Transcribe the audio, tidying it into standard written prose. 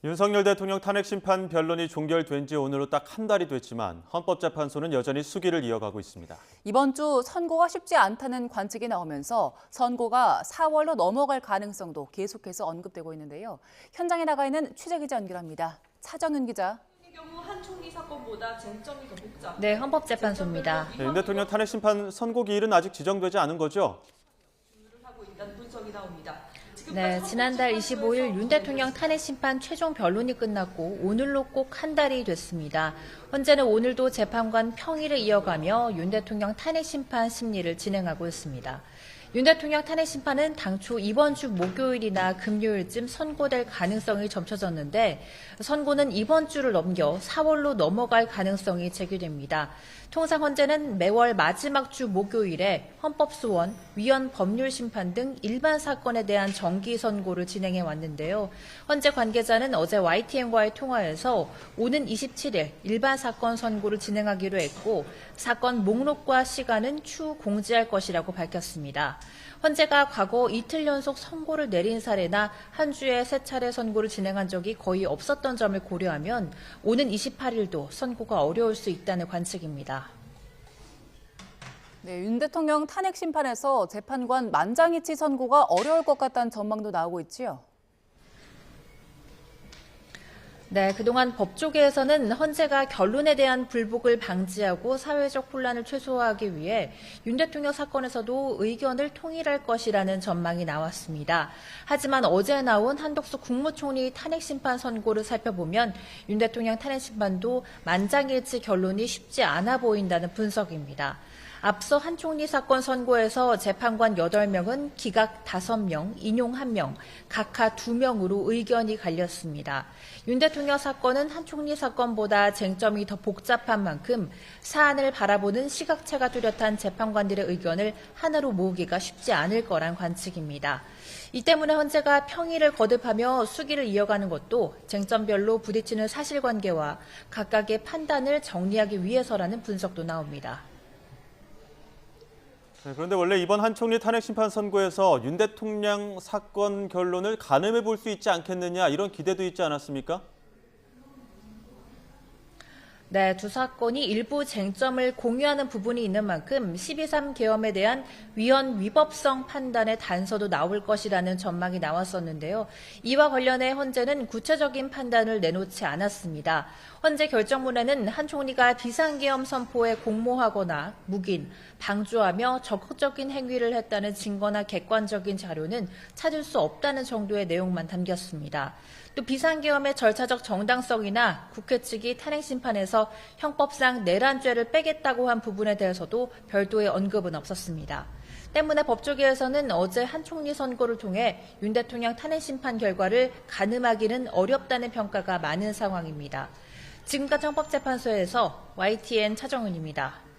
윤석열 대통령 탄핵 심판 변론이 종결된 지 오늘로 딱 한 달이 됐지만 헌법재판소는 여전히 수기를 이어가고 있습니다. 이번 주 선고가 쉽지 않다는 관측이 나오면서 선고가 4월로 넘어갈 가능성도 계속해서 언급되고 있는데요. 현장에 나가 있는 취재기자 연결합니다. 차정은 기자. 경우 한 총리 사건보다 쟁점이 더 복잡. 네, 헌법재판소입니다. 윤 대통령 탄핵 심판 선고 기일은 아직 지정되지 않은 거죠? 하고 있다는 분석이 나옵니다. 네, 지난달 25일 윤 대통령 탄핵 심판 최종 변론이 끝났고 오늘로 꼭 한 달이 됐습니다. 헌재는 오늘도 재판관 평의를 이어가며 윤 대통령 탄핵 심판 심리를 진행하고 있습니다. 윤 대통령 탄핵 심판은 당초 이번 주 목요일이나 금요일쯤 선고될 가능성이 점쳐졌는데 선고는 이번 주를 넘겨 4월로 넘어갈 가능성이 제기됩니다. 통상 헌재는 매월 마지막 주 목요일에 헌법소원, 위헌 법률심판 등 일반 사건에 대한 정기 선고를 진행해 왔는데요. 헌재 관계자는 어제 YTN과의 통화에서 오는 27일 일반 사건 선고를 진행하기로 했고 사건 목록과 시간은 추후 공지할 것이라고 밝혔습니다. 헌재가 과거 이틀 연속 선고를 내린 사례나 한 주에 3차례 선고를 진행한 적이 거의 없었던 점을 고려하면 오는 28일도 선고가 어려울 수 있다는 관측입니다. 네, 윤 대통령 탄핵 심판에서 재판관 만장일치 선고가 어려울 것 같다는 전망도 나오고 있지요. 네, 그동안 법조계에서는 헌재가 결론에 대한 불복을 방지하고 사회적 혼란을 최소화하기 위해 윤 대통령 사건에서도 의견을 통일할 것이라는 전망이 나왔습니다. 하지만 어제 나온 한덕수 국무총리 탄핵 심판 선고를 살펴보면 윤 대통령 탄핵 심판도 만장일치 결론이 쉽지 않아 보인다는 분석입니다. 앞서 한 총리 사건 선고에서 재판관 8명은 기각 5명, 인용 1명, 각하 2명으로 의견이 갈렸습니다. 윤 대통령 사건은 한 총리 사건보다 쟁점이 더 복잡한 만큼 사안을 바라보는 시각차가 뚜렷한 재판관들의 의견을 하나로 모으기가 쉽지 않을 거란 관측입니다. 이 때문에 헌재가 평의를 거듭하며 수기를 이어가는 것도 쟁점별로 부딪히는 사실관계와 각각의 판단을 정리하기 위해서라는 분석도 나옵니다. 네, 그런데 원래 이번 한 총리 탄핵 심판 선고에서 윤 대통령 사건 결론을 가늠해 볼 수 있지 않겠느냐 이런 기대도 있지 않았습니까? 네, 두 사건이 일부 쟁점을 공유하는 부분이 있는 만큼 12.3 계엄에 대한 위헌 위법성 판단의 단서도 나올 것이라는 전망이 나왔었는데요. 이와 관련해 헌재는 구체적인 판단을 내놓지 않았습니다. 헌재 결정문에는 한 총리가 비상계엄 선포에 공모하거나 묵인, 방조하며 적극적인 행위를 했다는 증거나 객관적인 자료는 찾을 수 없다는 정도의 내용만 담겼습니다. 또 비상계엄의 절차적 정당성이나 국회 측이 탄핵 심판에서 형법상 내란죄를 빼겠다고 한 부분에 대해서도 별도의 언급은 없었습니다. 때문에 법조계에서는 어제 한 총리 선고를 통해 윤 대통령 탄핵 심판 결과를 가늠하기는 어렵다는 평가가 많은 상황입니다. 지금까지 헌법재판소에서 YTN 차정은입니다.